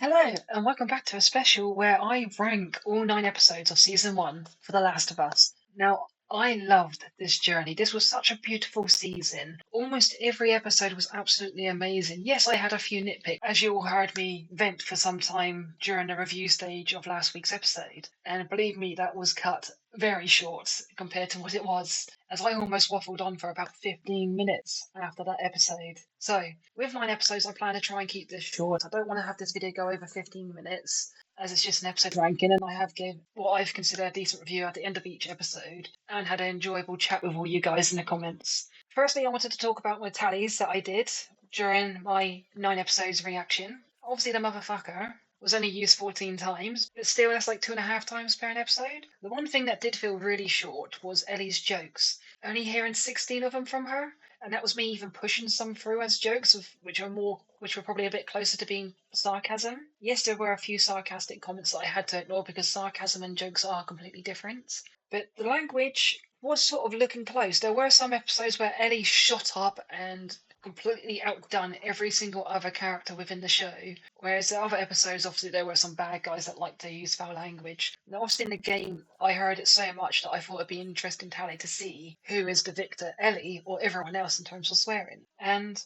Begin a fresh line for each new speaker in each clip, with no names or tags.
Hello, and welcome back to a special where I rank all 9 episodes of season 1 for The Last of Us. Now, I loved this journey. This was such a beautiful season. Almost every episode was absolutely amazing. Yes, I had a few nitpicks, as you all heard me vent for some time during the review stage of last week's episode. And believe me, that was cut very short compared to what it was, as I almost waffled on for about 15 minutes after that episode. So, with 9 episodes, I plan to try and keep this short. I don't want to have this video go over 15 minutes, as it's just an episode ranking, and I have given what I've considered a decent review at the end of each episode, and had an enjoyable chat with all you guys in the comments. Firstly, I wanted to talk about my tallies that I did during my 9 episodes reaction. Obviously, the motherfucker was only used 14 times, but still that's like 2.5 times per an episode. The one thing that did feel really short was Ellie's jokes. Only hearing 16 of them from her, and that was me even pushing some through as jokes, which were probably a bit closer to being sarcasm. Yes, there were a few sarcastic comments that I had to ignore because sarcasm and jokes are completely different. But the language was sort of looking close. There were some episodes where Ellie shot up and completely outdone every single other character within the show. Whereas the other episodes, obviously, there were some bad guys that like to use foul language. Now, obviously, in the game, I heard it so much that I thought it'd be an interesting tally to see who is the victor, Ellie or everyone else in terms of swearing. And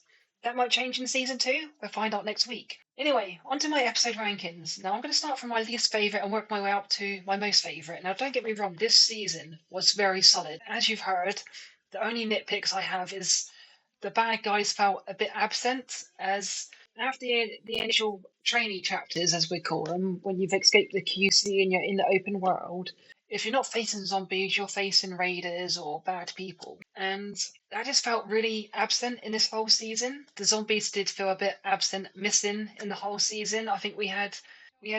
that might change in season 2. We'll find out next week. Anyway, onto my episode rankings. Now, I'm going to start from my least favourite and work my way up to my most favourite. Now, don't get me wrong, this season was very solid. As you've heard, the only nitpicks I have is the bad guys felt a bit absent, as after the initial trainee chapters, as we call them, when you've escaped the QC and you're in the open world, if you're not facing zombies, you're facing raiders or bad people. And that just felt really absent in this whole season. The zombies did feel a bit absent, missing in the whole season. I think we had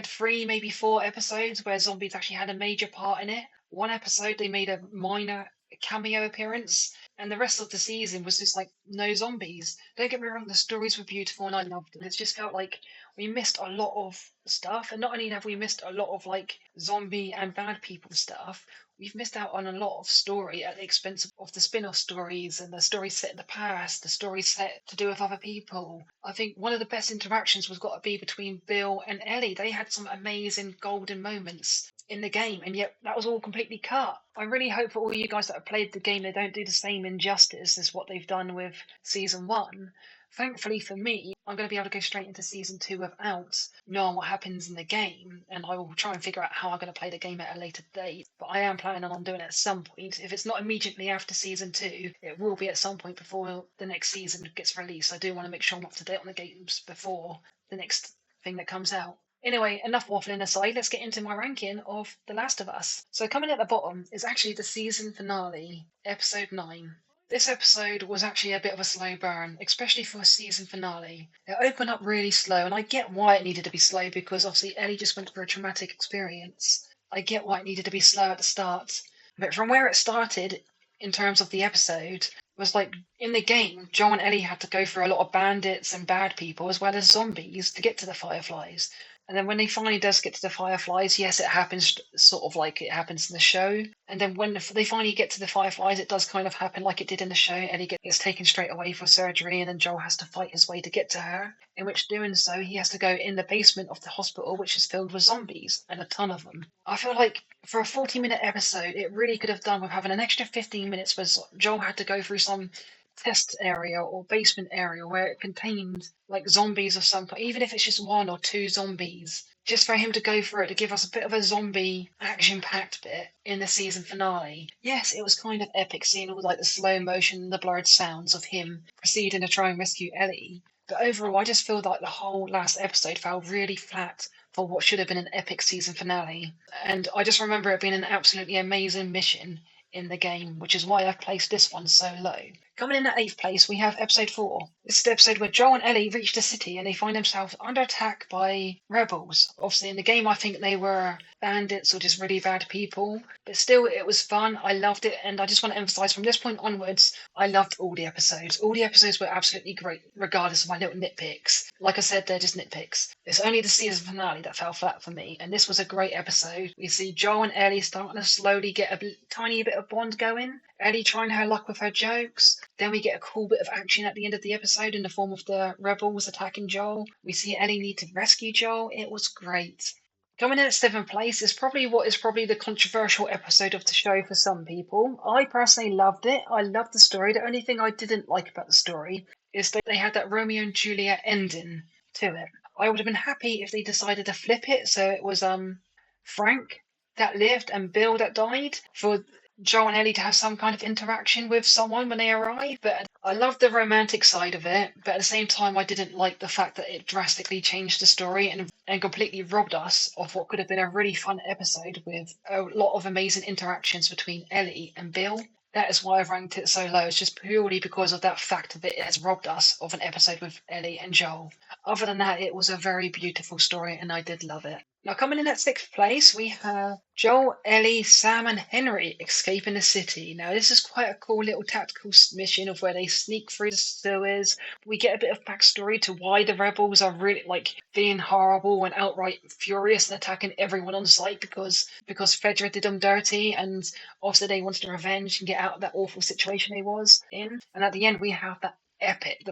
3, maybe 4 episodes where zombies actually had a major part in it. One episode they made a minor cameo appearance, and the rest of the season was just like no zombies. Don't get me wrong, the stories were beautiful and I loved it. It just felt like we missed a lot of stuff, and not only have we missed a lot of like zombie and bad people stuff, we've missed out on a lot of story at the expense of the spin-off stories and the stories set in the past, the stories set to do with other people. I think one of the best interactions was got to be between Bill and Ellie. They had some amazing golden moments in the game, and yet that was all completely cut. I really hope for all you guys that have played the game they don't do the same injustice as what they've done with season 1. Thankfully for me, I'm going to be able to go straight into season 2 without knowing what happens in the game, and I will try and figure out how I'm going to play the game at a later date. But I am planning on doing it at some point. If it's not immediately after season 2, it will be at some point before the next season gets released. I do want to make sure I'm up to date on the games before the next thing that comes out. Anyway, enough waffling aside, let's get into my ranking of The Last of Us. So coming at the bottom is actually the season finale, episode 9. This episode was actually a bit of a slow burn, especially for a season finale. It opened up really slow, and I get why it needed to be slow because obviously Ellie just went through a traumatic experience. I get why it needed to be slow at the start. But from where it started, in terms of the episode, was like in the game, Joel and Ellie had to go through a lot of bandits and bad people as well as zombies to get to the Fireflies. And then when he finally does get to the Fireflies, yes, it happens sort of like it happens in the show. And then when they finally get to the Fireflies, it does kind of happen like it did in the show. Ellie gets taken straight away for surgery, and then Joel has to fight his way to get to her. In which doing so, he has to go in the basement of the hospital, which is filled with zombies, and a ton of them. I feel like for a 40-minute episode, it really could have done with having an extra 15 minutes where Joel had to go through some test area or basement area where it contained like zombies of some kind, even if it's just 1 or 2 zombies, just for him to go through it to give us a bit of a zombie action-packed bit in the season finale. Yes, it was kind of epic seeing all like the slow motion, the blurred sounds of him proceeding to try and rescue Ellie. But overall, I just feel like the whole last episode fell really flat for what should have been an epic season finale. And I just remember it being an absolutely amazing mission in the game, which is why I've placed this one so low. Coming in at 8th place, we have episode 4. This is the episode where Joel and Ellie reach the city and they find themselves under attack by rebels. Obviously, in the game, I think they were bandits or just really bad people, but still, it was fun. I loved it, and I just want to emphasize from this point onwards, I loved all the episodes. All the episodes were absolutely great, regardless of my little nitpicks. Like I said, they're just nitpicks. It's only the season finale that fell flat for me, and this was a great episode. We see Joel and Ellie starting to slowly get a tiny bit of bond going. Ellie trying her luck with her jokes. Then we get a cool bit of action at the end of the episode in the form of the rebels attacking Joel. We see Ellie need to rescue Joel. It was great. Coming in at seventh place is probably what is probably the controversial episode of the show for some people. I personally loved it. I loved the story. The only thing I didn't like about the story is that they had that Romeo and Juliet ending to it. I would have been happy if they decided to flip it so it was Frank that lived and Bill that died, for Joe and Ellie to have some kind of interaction with someone when they arrive. But I loved the romantic side of it, but at the same time, I didn't like the fact that it drastically changed the story and completely robbed us of what could have been a really fun episode with a lot of amazing interactions between Ellie and Bill. That is why I've ranked it so low. It's just purely because of that fact that it has robbed us of an episode with Ellie and Joel. Other than that, it was a very beautiful story and I did love it. Now, coming in at sixth place, we have Joel, Ellie, Sam, and Henry escaping the city. Now, this is quite a cool little tactical mission of where they sneak through the sewers. We get a bit of backstory to why the rebels are really being horrible and outright furious and attacking everyone on sight because Fedra did them dirty, and obviously they wanted revenge and get out of that awful situation they was in. And at the end, we have that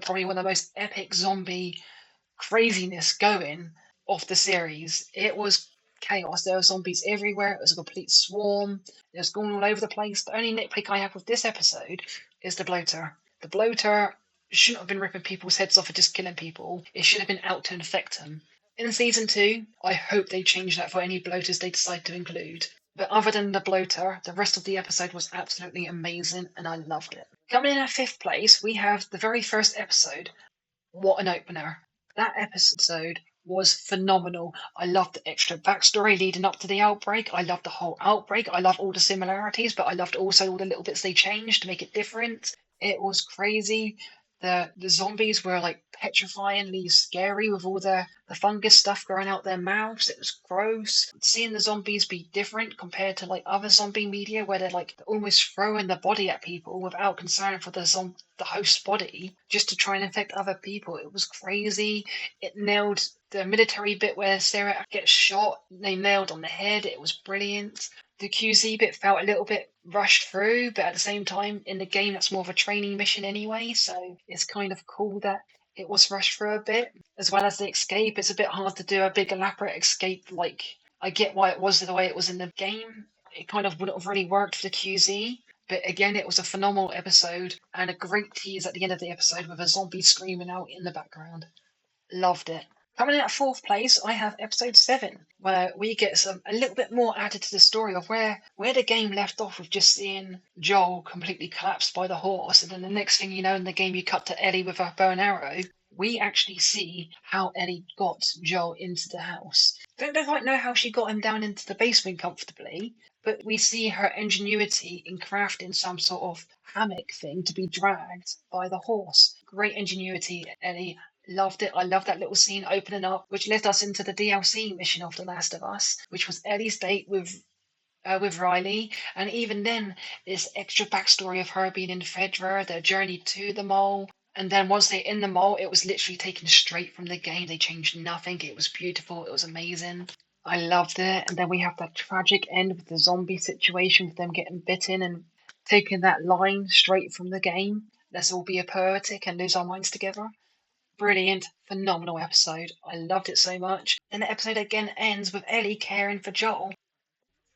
probably one of the most epic zombie craziness going of the series. It was chaos. There were zombies everywhere. It was a complete swarm. It was going all over the place. The only nitpick I have with this episode is the bloater. The bloater shouldn't have been ripping people's heads off and just killing people. It should have been out to infect them. In season 2, I hope they change that for any bloaters they decide to include. But other than the bloater, the rest of the episode was absolutely amazing and I loved it. Coming in at fifth place, we have the very first episode. What an opener. That episode was phenomenal. I loved the extra backstory leading up to the outbreak. I loved the whole outbreak. I love all the similarities, but I loved also all the little bits they changed to make it different. It was crazy. The zombies were petrifyingly scary with all the fungus stuff growing out their mouths. It was gross. Seeing the zombies be different compared to other zombie media where they're almost throwing the body at people without concern for the host's body just to try and infect other people. It was crazy. It nailed the military bit where Sarah gets shot. They nailed on the head. It was brilliant. The QZ bit felt a little bit rushed through, but at the same time, in the game, that's more of a training mission anyway, so it's kind of cool that it was rushed through a bit. As well as the escape, it's a bit hard to do a big elaborate escape. I get why it was the way it was in the game. It kind of wouldn't have really worked for the QZ. But again, it was a phenomenal episode and a great tease at the end of the episode with a zombie screaming out in the background. Loved it. Coming in at fourth place, I have episode 7, where we get a little bit more added to the story of where the game left off with just seeing Joel completely collapsed by the horse, and then the next thing you know in the game you cut to Ellie with her bow and arrow. We actually see how Ellie got Joel into the house. Don't quite know how she got him down into the basement comfortably, but we see her ingenuity in crafting some sort of hammock thing to be dragged by the horse. Great ingenuity, Ellie. Loved it. I loved that little scene opening up, which led us into the DLC mission of The Last of Us, which was Ellie's date with Riley, and even then, this extra backstory of her being in Fedra, their journey to the mall, and then once they're in the mall, it was literally taken straight from the game. They changed nothing. It was beautiful. It was amazing. I loved it. And then we have that tragic end with the zombie situation, with them getting bitten and taking that line straight from the game. Let's all be a poetic and lose our minds together. Brilliant, phenomenal episode. I loved it so much. And the episode again ends with Ellie caring for Joel.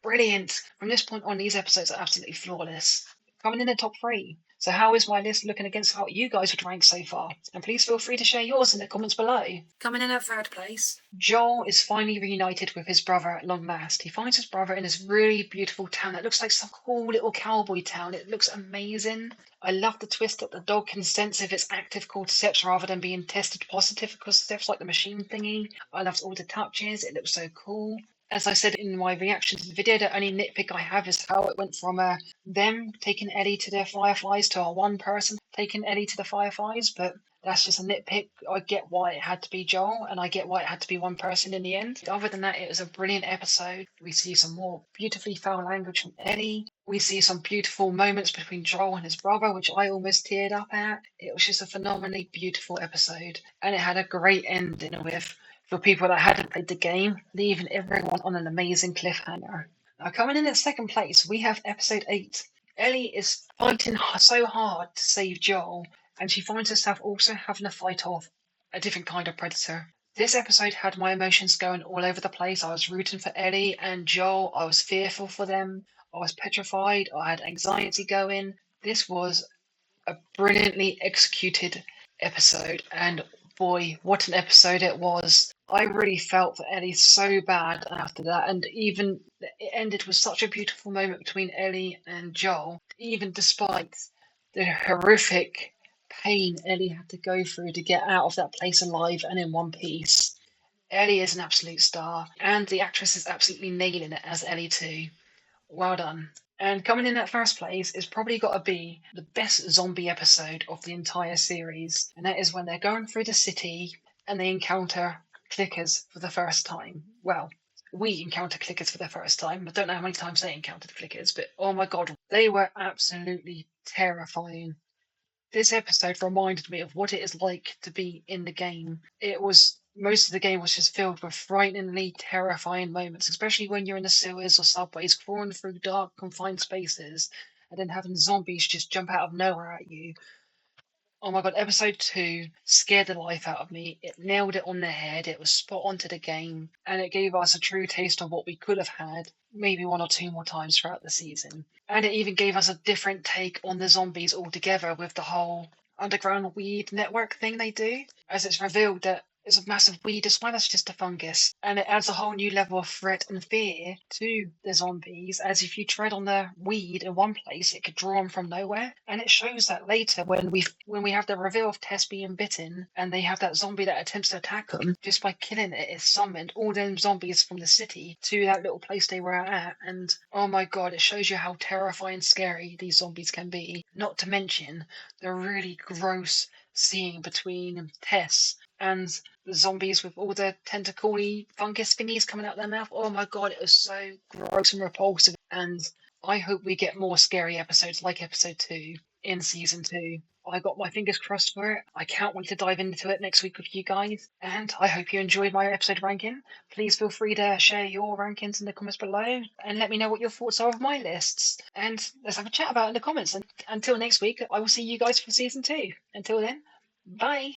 Brilliant. From this point on, these episodes are absolutely flawless. Coming in the top 3. So how is my list looking against how you guys would rank so far? And please feel free to share yours in the comments below. Coming in at third place, Joel is finally reunited with his brother at long last. He finds his brother in this really beautiful town that looks like some cool little cowboy town. It looks amazing. I love the twist that the dog can sense if it's active cordyceps rather than being tested positive for cordyceps like the machine thingy. I loved all the touches. It looks so cool. As I said in my reaction to the video, the only nitpick I have is how it went from them taking Ellie to their fireflies to a one person taking Ellie to the fireflies, but that's just a nitpick. I get why it had to be Joel, and I get why it had to be one person in the end. Other than that, it was a brilliant episode. We see some more beautifully foul language from Ellie. We see some beautiful moments between Joel and his brother, which I almost teared up at. It was just a phenomenally beautiful episode, and it had a great ending with, for people that hadn't played the game, leaving everyone on an amazing cliffhanger. Now, coming in at second place, we have episode 8, Ellie is fighting so hard to save Joel, and she finds herself also having to fight off a different kind of predator. This episode had my emotions going all over the place. I was rooting for Ellie and Joel. I was fearful for them. I was petrified. I had anxiety going. This was a brilliantly executed episode, and boy, what an episode it was. I really felt for Ellie so bad after that, and even it ended with such a beautiful moment between Ellie and Joel, even despite the horrific pain Ellie had to go through to get out of that place alive and in one piece. Ellie is an absolute star, and the actress is absolutely nailing it as Ellie too. Well done. And coming in at first place is probably got to be the best zombie episode of the entire series, and that is when they're going through the city and they encounter clickers for the first time. Well, we encounter clickers for the first time. I don't know how many times they encountered clickers, but oh my god, they were absolutely terrifying. This episode reminded me of what it is like to be in the game. It was most of the game was just filled with frighteningly terrifying moments, especially when you're in the sewers or subways, crawling through dark, confined spaces, and then having zombies just jump out of nowhere at you. Oh my god, episode 2 scared the life out of me. It nailed it on the head, it was spot on to the game, and it gave us a true taste of what we could have had maybe one or two more times throughout the season. And it even gave us a different take on the zombies altogether with the whole underground weed network thing they do, as it's revealed that it's a massive weed as well as just a fungus. And it adds a whole new level of threat and fear to the zombies, as if you tread on the weed in one place, it could draw them from nowhere. And it shows that later when we have the reveal of Tess being bitten and they have that zombie that attempts to attack them, just by killing it, it summoned all them zombies from the city to that little place they were at. And oh my god, it shows you how terrifying scary these zombies can be. Not to mention the really gross scene between Tess and the zombies with all the tentacly fungus thingies coming out their mouth. Oh my god, it was so gross and repulsive. And I hope we get more scary episodes like episode 2 in season 2. I got my fingers crossed for it. I can't wait to dive into it next week with you guys. And I hope you enjoyed my episode ranking. Please feel free to share your rankings in the comments below and let me know what your thoughts are of my lists. And let's have a chat about it in the comments. And until next week, I will see you guys for season 2. Until then, bye.